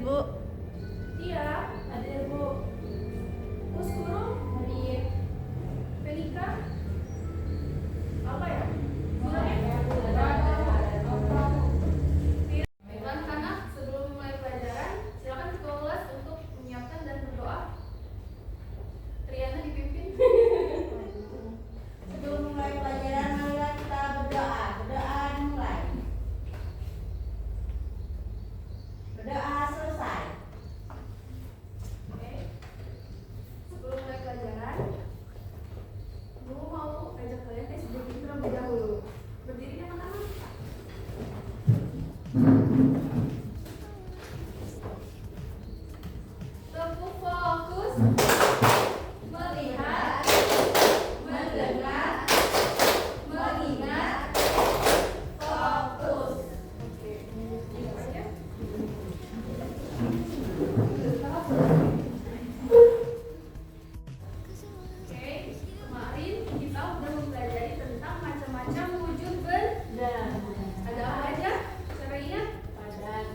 Bu. Iya, hadir Bu. Kus Guru hadir. Pelika apa ya? Baiklah anak, sebelum mulai pelajaran, silakan ketua kelas untuk menyiapkan dan berdoa. Triana dipimpin. Sebelum mulai pelajaran, marilah kita berdoa. Berdoa mulai. Berdoa selesai. Oke. Sebelum mulai pelajaran, Bu mau ajak kalian sebelum itu terlebih dahulu. Berdiri anak-anak. Tepuk fokus. Melihat, mendengar, mengingat, fokus. Oke, gitu aja. Oke, kemarin kita udah mempelajari tentang macam-macam wujud benda. Ada apa aja? Siapa ingat? Padat,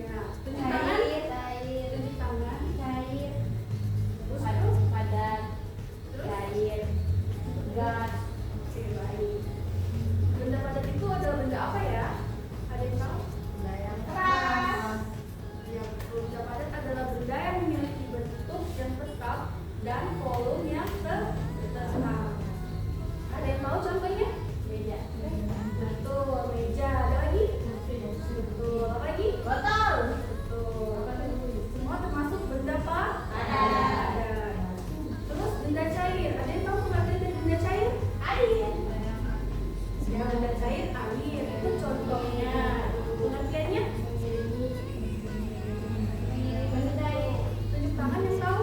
Ya, tunjuk tangan. cair, Tunjuk tangan. cair, Terus, padat, terus. cair, gas. Oke, baik. Benda padat itu adalah benda apa ya? Ada yang tahu? Benda yang Keras. Ya, benda padat adalah benda yang memiliki bentuk yang tetap dan volume yang tetap. Ada yang tahu contohnya? Meja. Betul, meja. Ada lagi? Betul. Apa lagi? Botol. Betul. Semua termasuk benda Padat. padat. Terus benda cair. Ada yang tahu pengertian dari benda cair? Air. Ya, benda cair air. Itu contohnya. Pengertiannya? Benda cair. Tunjuk tangan yang tahu.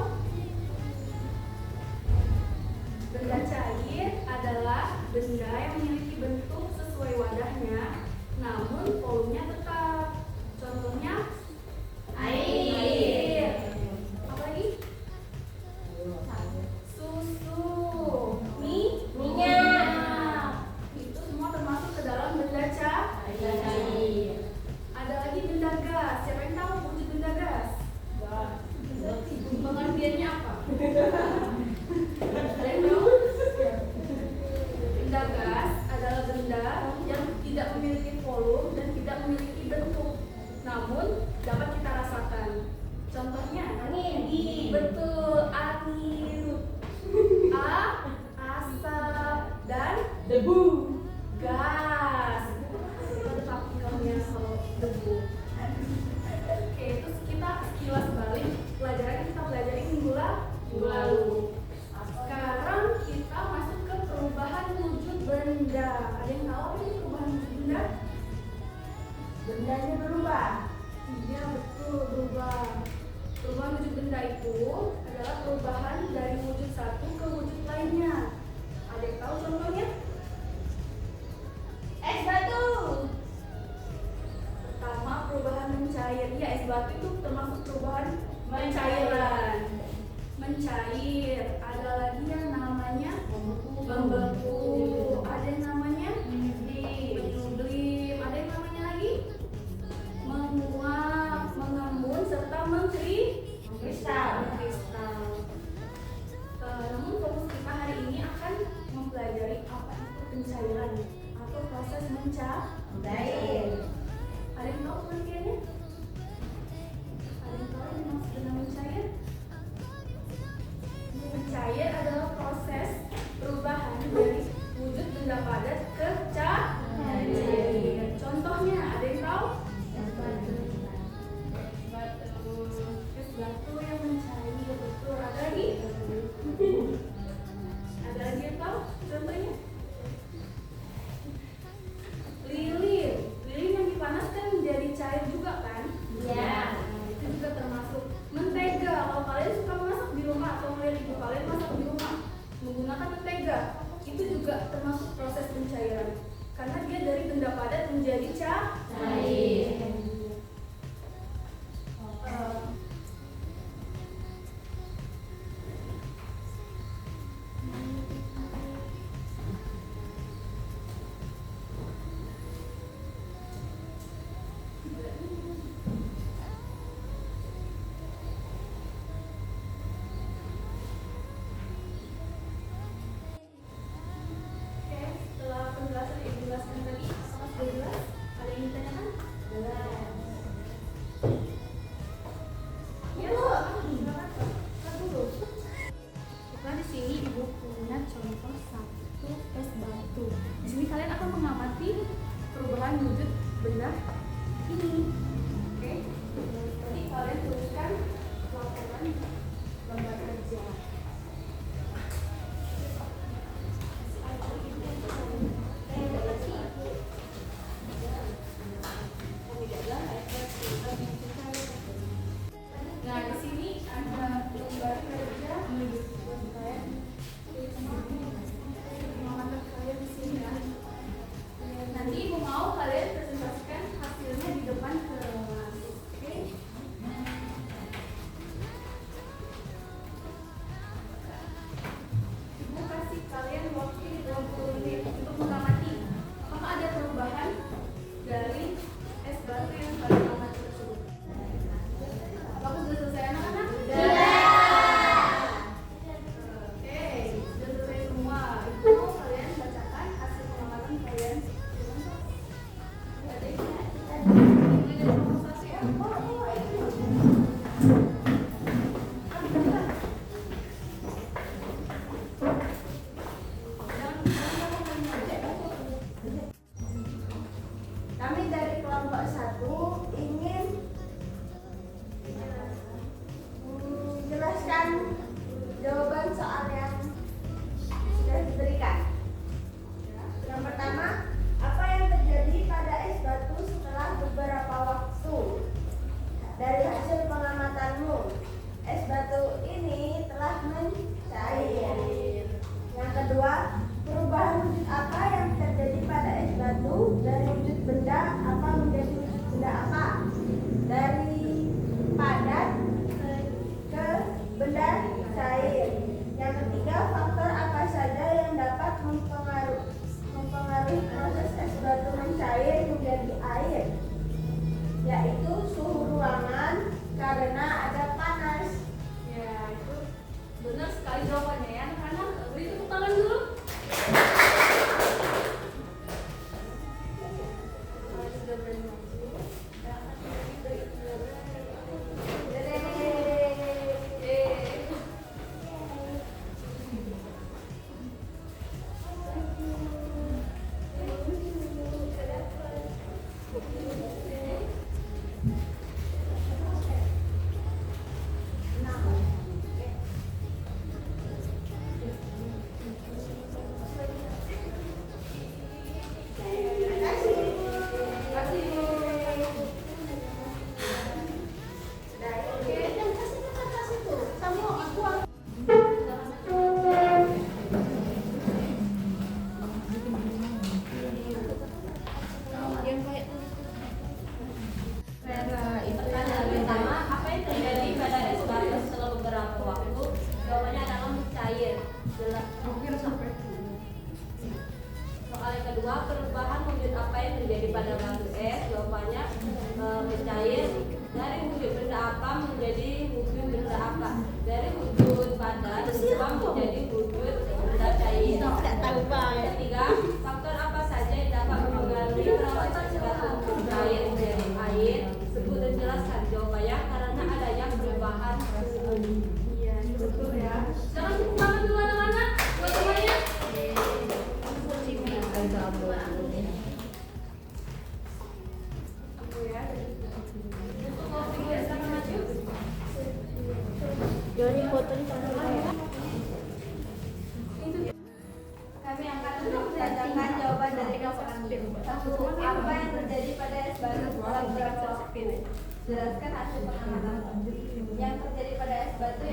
Benda cair adalah benda yang memiliki bentuk sesuai wadahnya, namun volumenya tetap. Contohnya Air. Apa lagi? Susu, Minyak. itu semua termasuk ke dalam benda cair. Cair. Ada lagi benda gas. Siapa yang tahu wujud benda gas? Pengertiannya apa? Ada yang tahu? Benda gas adalah benda yang tidak memiliki volume dan tidak memiliki bentuk, namun dapat kita rasakan. Contohnya Angin. Betul, angin. Asap dan Debu. gas. Ada partikelnya kalau debu. Oke, terus kita sekilas balik pelajaran yang kita pelajari minggu lalu. Sekarang kita masuk ke perubahan wujud benda. Ada yang tahu apa ini perubahan wujud benda? Bendanya berubah. Iya, betul, berubah. Perubahan wujud benda itu adalah perubahan dari wujud satu ke wujud lainnya. Ada yang tahu contohnya? Es batu. Pertama, perubahan mencair. Ya, es batu itu termasuk perubahan pencairan. Mencair. Ada lagi yang namanya membeku. Ada yang namanya menyublim. Ada yang namanya lagi menguap, mengembun, serta Kristal. mengkristal. Namun fokus kita hari ini akan mempelajari apa itu pencairan atau proses Cair. Ada yang tahu pengertiannya? Ada yang tahu yang dimaksud dengan mencair? Mencair adalah proses perubahan dari wujud benda padat ke cair. Contohnya, ada yang tahu? Es batu yang mencair, betul. Ada lagi? Ada lagi yang tahu? Contohnya? Lilin. Lilin yang dipanaskan menjadi cair juga kan? Iya. Nah, itu juga termasuk mentega. Kalau kalian suka masak di rumah atau melihat ibu kalian masak di rumah menggunakan mentega, itu juga termasuk proses pencairan. Karena dia dari benda padat menjadi cair. Ibu punya contoh satu es batu. Di sini kalian akan mengamati perubahan wujud benda ini. Oke, jadi kalian tuliskan laporan lembar kerja. Nah, di sini ada lembar kerja buat kalian. Pengamatan kalian di sini ya. Nanti Ibu mau kalian presentasikan hasilnya di depan kelas. Oke? Ibu kasih kalian waktu 20 menit untuk mengamati apakah ada perubahan dari es batu yang kalian amati tersebut. Apakah sudah selesai anak-anak? Oke, sudah selesai semua. Ibu mau kalian bacakan hasil pengamatan kalian. Kami dari kelompok 1 ingin menjelaskan jawaban soal yang sudah diberikan. Yang pertama, apa yang terjadi pada es batu setelah beberapa waktu? Dari hasil pengamatanmu, es batu ini telah mencair. Yang kedua, perubahan wujud apa yang terjadi pada es batu dari wujud benda apa menjadi wujud benda apa? Dari padat ke benda cair. Yang ketiga, faktor apa saja yang dapat mempengaruhi proses es batu mencair menjadi air? Yaitu suhu ruangan karena ada panas. Ya, itu benar sekali jawabannya ya anak-anak. Beri tepuk tangan dulu. Pertama, apa yang terjadi pada es batu setelah beberapa waktu? Jawabannya adalah mencair. Jelas. Soal yang kedua, perubahan wujud apa yang terjadi pada batu es? Jawabannya mencair. Dari wujud benda apa menjadi wujud benda apa? Dari wujud padat berubah menjadi wujud benda cair. Yang ketiga, faktor apa saja yang dapat mempengaruhi proses es batu mencair menjadi air? Sebut dan jelaskan. Jawabannya karena adanya perubahan suhu. Iya, betul ya. Jangan tepuk tangan dulu anak-anak. Buat semuanya. Ibu ya. Untuk closing ya, silakan maju. Kami akan membacakan jawaban dari kelompok aktif. Apa yang terjadi pada es batu setelah beberapa waktu? Jelaskan hasil pengamatan. Yang terjadi pada es batu